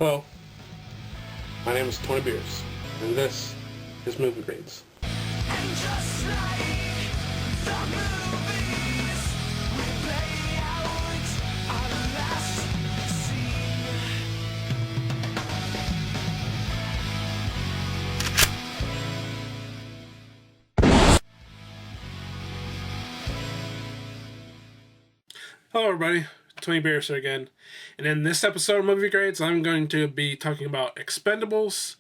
Hello, my name is Tony Beers, and this is Movie Grades. And just like the movies, we play out our last scene. Hello everybody, Tony Beers here again, and in this episode of Movie Grades, I'm going to be talking about Expendables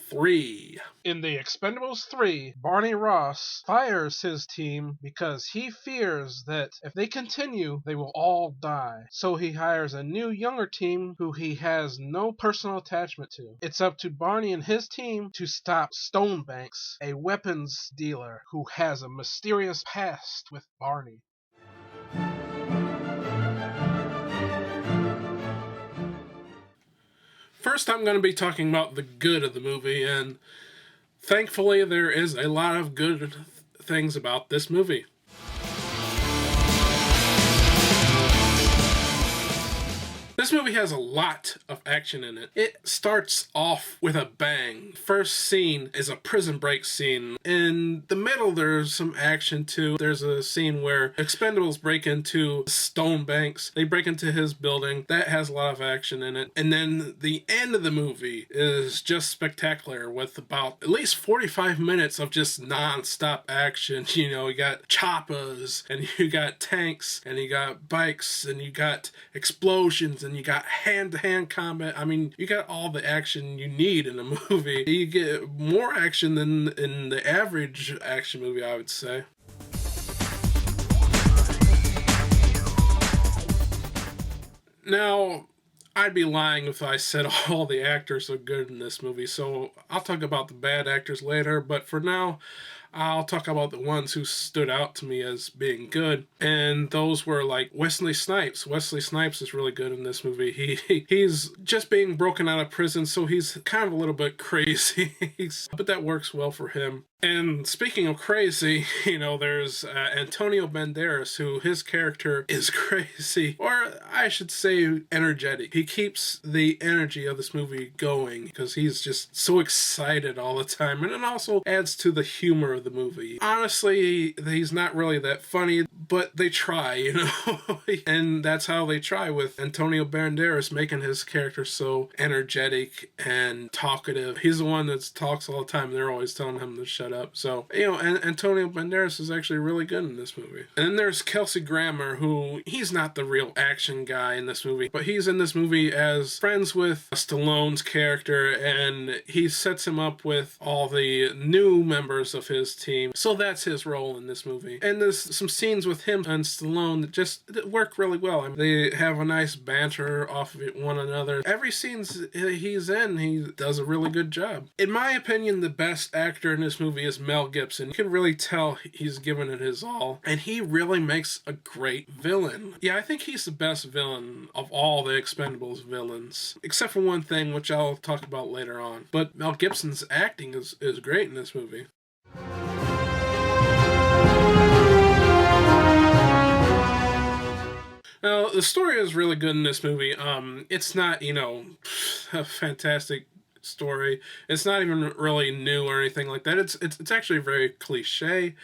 3. In the Expendables 3, Barney Ross fires his team because he fears that if they continue, they will all die. So he hires a new, younger team who he has no personal attachment to. It's up to Barney and his team to stop Stonebanks, a weapons dealer who has a mysterious past with Barney. First, I'm going to be talking about the good of the movie, and thankfully there is a lot of good things about this movie. This movie has a lot of action in it. It starts off with a bang. First scene is a prison break scene. In the middle, there's some action too. There's a scene where Expendables break into Stonebanks. They break into his building. That has a lot of action in it. And then the end of the movie is just spectacular with about at least 45 minutes of just non-stop action. You know, you got choppers, and you got tanks, and you got bikes, and you got explosions, and you got hand-to-hand combat. I mean, you got all the action you need in a movie. You get more action than in the average action movie, I would say. Now, I'd be lying if I said all the actors are good in this movie, so I'll talk about the bad actors later, but for now, I'll talk about the ones who stood out to me as being good, and those were like Wesley Snipes. Wesley Snipes is really good in this movie. He's just being broken out of prison, so he's kind of a little bit crazy, but that works well for him. And speaking of crazy, you know, there's Antonio Banderas, who his character is crazy, or I should say energetic. He keeps the energy of this movie going because he's just so excited all the time, and it also adds to the humor of the movie. Honestly, he's not really that funny, but they try, you know, and that's how they try with Antonio Banderas, making his character so energetic and talkative. He's the one that talks all the time. They're always telling him to shut up. So, you know, Antonio Banderas is actually really good in this movie. And then there's Kelsey Grammer, who he's not the real action guy in this movie, but he's in this movie as friends with Stallone's character, and he sets him up with all the new members of his team. So that's his role in this movie. And there's some scenes with him and Stallone that work really well. I mean, they have a nice banter off of one another. Every scene he's in, he does a really good job. In my opinion, the best actor in this movie is Mel Gibson. You can really tell he's given it his all, and he really makes a great villain. Yeah, I think he's the best villain of all the Expendables villains, except for one thing, which I'll talk about later on. But Mel Gibson's acting is great in this movie. Now, the story is really good in this movie. It's not, you know, a fantastic story. It's not even really new or anything like that. It's actually very cliche,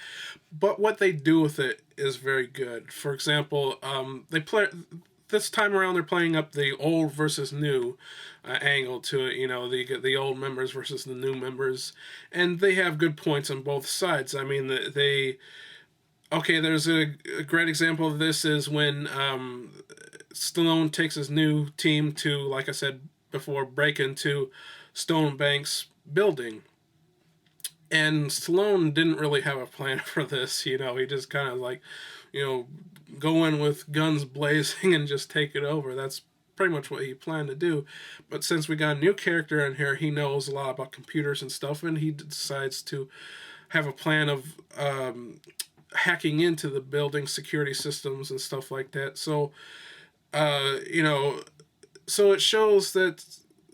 but what they do with it is very good. For example, this time around they're playing up the old versus new angle to it. You know, the old members versus the new members, and they have good points on both sides. I mean, okay, there's a great example of this is when Stallone takes his new team to, like I said before, break into Stonebanks' building. And Stallone didn't really have a plan for this, you know, he just kind of like, you know, go in with guns blazing and just take it over. That's pretty much what he planned to do. But since we got a new character in here, he knows a lot about computers and stuff, and he decides to have a plan of hacking into the building security systems and stuff like that. So, you know, so it shows that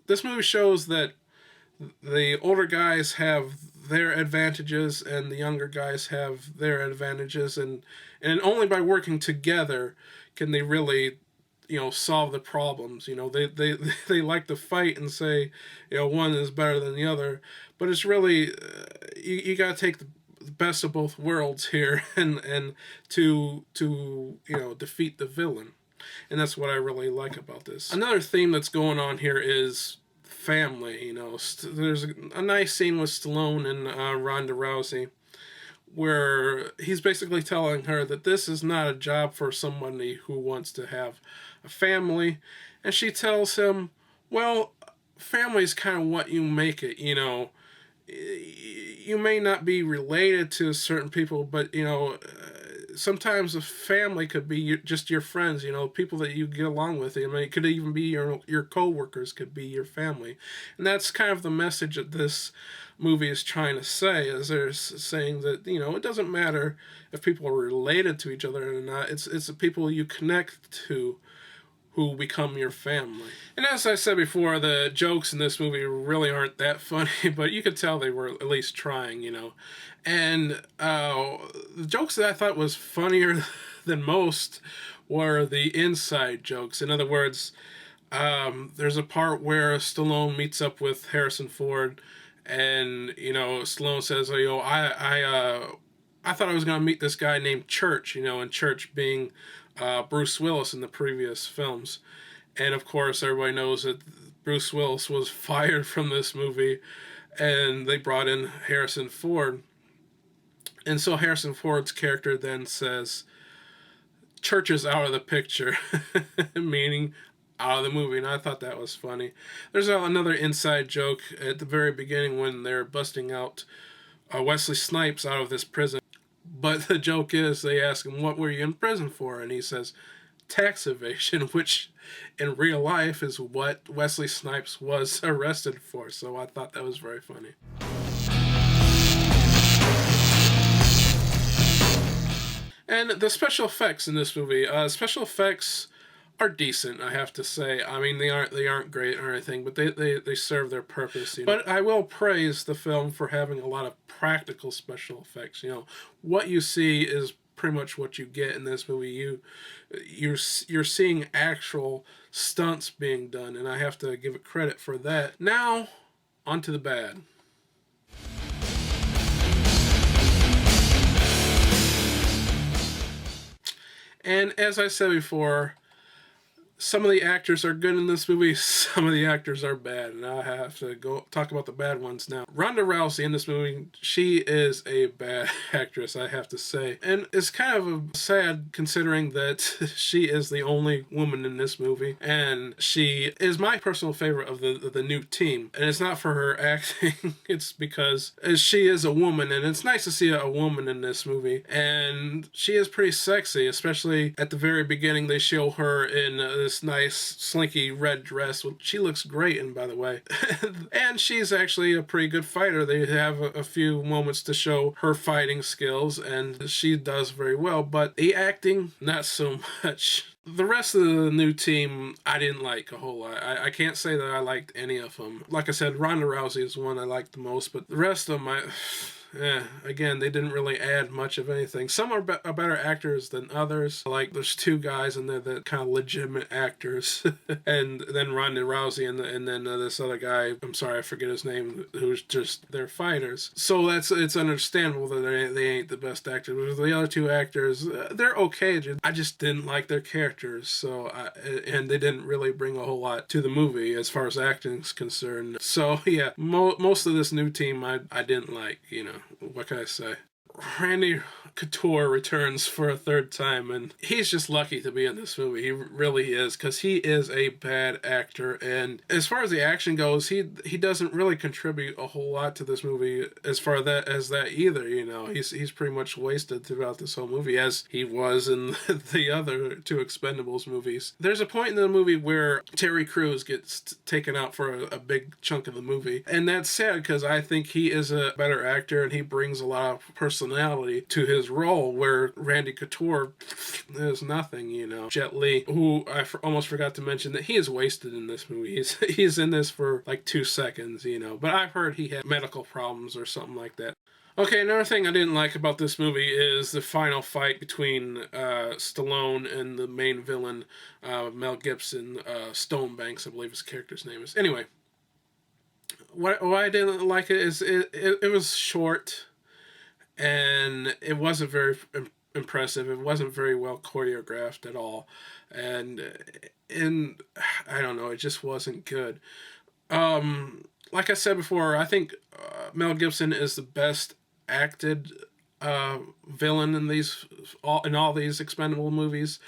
this movie shows that the older guys have their advantages and the younger guys have their advantages, and only by working together can they really solve the problems. They like to fight and say, one is better than the other, but it's really you got to take the best of both worlds here, and to defeat the villain. And that's what I really like about this. Another theme that's going on here is family. There's a nice scene with Stallone and Ronda Rousey, where he's basically telling her that this is not a job for somebody who wants to have a family. And she tells him, well, family is kind of what you make it. You may not be related to certain people, but sometimes a family could be just your friends, people that you get along with. It could even be your co-workers could be your family. And that's kind of the message that this movie is trying to say, is they're saying that, it doesn't matter if people are related to each other or not. It's the people you connect to who become your family. And as I said before, the jokes in this movie really aren't that funny, but you could tell they were at least trying, And the jokes that I thought was funnier than most were the inside jokes. In other words, there's a part where Stallone meets up with Harrison Ford, and Stallone says, I thought I was going to meet this guy named Church, and Church being Bruce Willis in the previous films. And of course, everybody knows that Bruce Willis was fired from this movie, and they brought in Harrison Ford. And so Harrison Ford's character then says, Church is out of the picture, meaning out of the movie. And I thought that was funny. There's another inside joke at the very beginning when they're busting out Wesley Snipes out of this prison. But the joke is, they ask him, what were you in prison for? And he says, tax evasion, which in real life is what Wesley Snipes was arrested for. So I thought that was very funny. And the special effects in this movie, special effects are decent, I have to say. I mean, they aren't great or anything, but they serve their purpose. But I will praise the film for having a lot of practical special effects. What you see is pretty much what you get in this movie. You're seeing actual stunts being done, and I have to give it credit for that. Now, on to the bad. And as I said before, some of the actors are good in this movie, some of the actors are bad, and I have to go talk about the bad ones now. Ronda Rousey in this movie, she is a bad actress, I have to say. And it's kind of sad considering that she is the only woman in this movie, and she is my personal favorite of the new team. And it's not for her acting, it's because she is a woman, and it's nice to see a woman in this movie. And she is pretty sexy, especially at the very beginning. They show her in this nice slinky red dress, which she looks great in, by the way. And she's actually a pretty good fighter. They have a few moments to show her fighting skills, and she does very well, but the acting, not so much. The rest of the new team, I didn't like a whole lot. I can't say that I liked any of them. Like I said, Ronda Rousey is the one I liked the most, but the rest of them, again, they didn't really add much of anything. Some are better actors than others. Like, there's two guys in there that kind of legitimate actors. And then Ronda Rousey and then this other guy, I'm sorry, I forget his name, who's just, they're fighters. So it's understandable that they ain't the best actors. The other two actors, they're okay. I just didn't like their characters. And they didn't really bring a whole lot to the movie as far as acting's concerned. So, yeah, most of this new team I didn't like, What can I say? Randy Couture returns for a third time, and he's just lucky to be in this movie. He really is, because he is a bad actor, and as far as the action goes, he doesn't really contribute a whole lot to this movie as far as that either. He's pretty much wasted throughout this whole movie, as he was in the other two Expendables movies. There's a point in the movie where Terry Crews gets taken out for a big chunk of the movie, and that's sad because I think he is a better actor and he brings a lot of personality to his role, where Randy Couture is nothing. Jet Li, who I almost forgot to mention that he is wasted in this movie. He's in this for like 2 seconds, but I've heard he had medical problems or something like that. Okay, another thing I didn't like about this movie is the final fight between Stallone and the main villain, Mel Gibson. Stonebanks, I believe his character's name is. Anyway, what I didn't like it is it was short and it wasn't very impressive. It wasn't very well choreographed at all, and I don't know, it just wasn't good. Like I said before, I think Mel Gibson is the best acted villain in all these Expendable movies.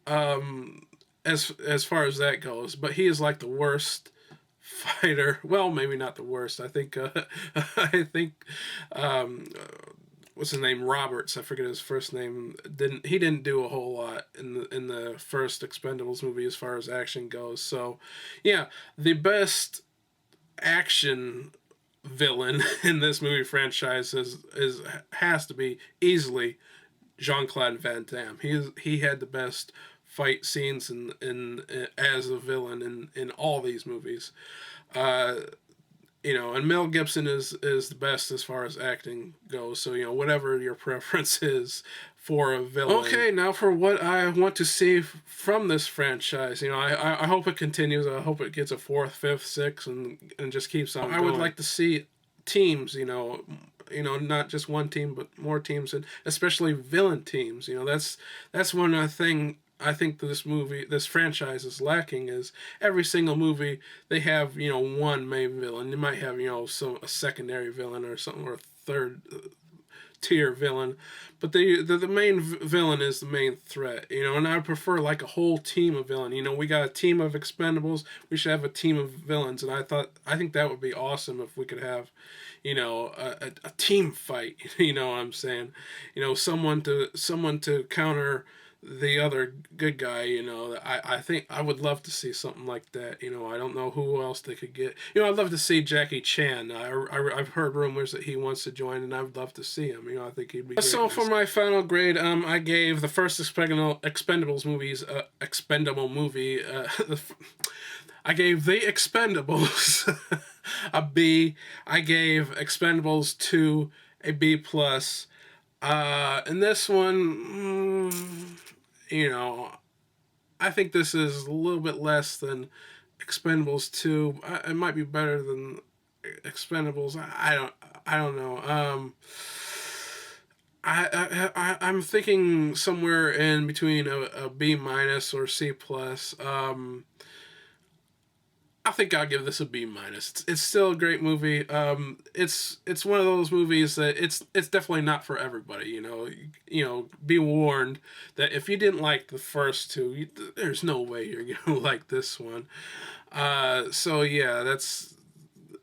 As far as that goes, but he is like the worst fighter. Well, maybe not the worst. I think I think what's his name, Roberts, I forget his first name, didn't do a whole lot in the first Expendables movie as far as action goes. So yeah, the best action villain in this movie franchise has to be easily Jean-Claude Van Damme. He had the best fight scenes in as a villain in all these movies. Uh, and Mel Gibson is the best as far as acting goes. So whatever your preference is for a villain. Okay, now for what I want to see from this franchise. I hope it continues. I hope it gets a fourth, fifth, sixth, and just keeps on. I would like to see teams. Not just one team, but more teams, and especially villain teams. That's one thing I think this franchise is lacking, is every single movie they have one main villain. They might have a secondary villain or something, or a third tier villain, but the main villain is the main threat. And I prefer like a whole team of villain. We got a team of Expendables. We should have a team of villains, and I think that would be awesome if we could have a team fight. What I'm saying? Someone to counter the other good guy. I think I would love to see something like that. I don't know who else they could get. I'd love to see Jackie Chan. I've heard rumors that he wants to join, and I'd love to see him. I think he'd be great. So for my final grade, I gave the first Expendables movies, expendable movie. I gave The Expendables a B. I gave Expendables 2 a B plus. And this one, I think this is a little bit less than Expendables 2. It might be better than Expendables. I don't know. I'm thinking somewhere in between a B minus or C plus. I think I'll give this a B minus. It's still a great movie. It's one of those movies that it's definitely not for everybody. Be warned that if you didn't like the first two, there's no way you're gonna like this one. So yeah, that's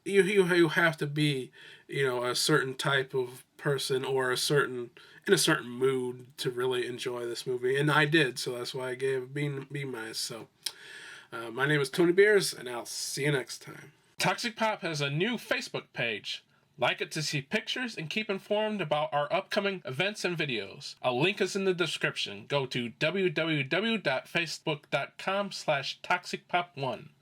you have to be a certain type of person or in a certain mood to really enjoy this movie, and I did. So that's why I gave it B minus. So. My name is Tony Beers, and I'll see you next time. Toxic Pop has a new Facebook page. Like it to see pictures and keep informed about our upcoming events and videos. A link is in the description. Go to www.facebook.com/toxicpop1.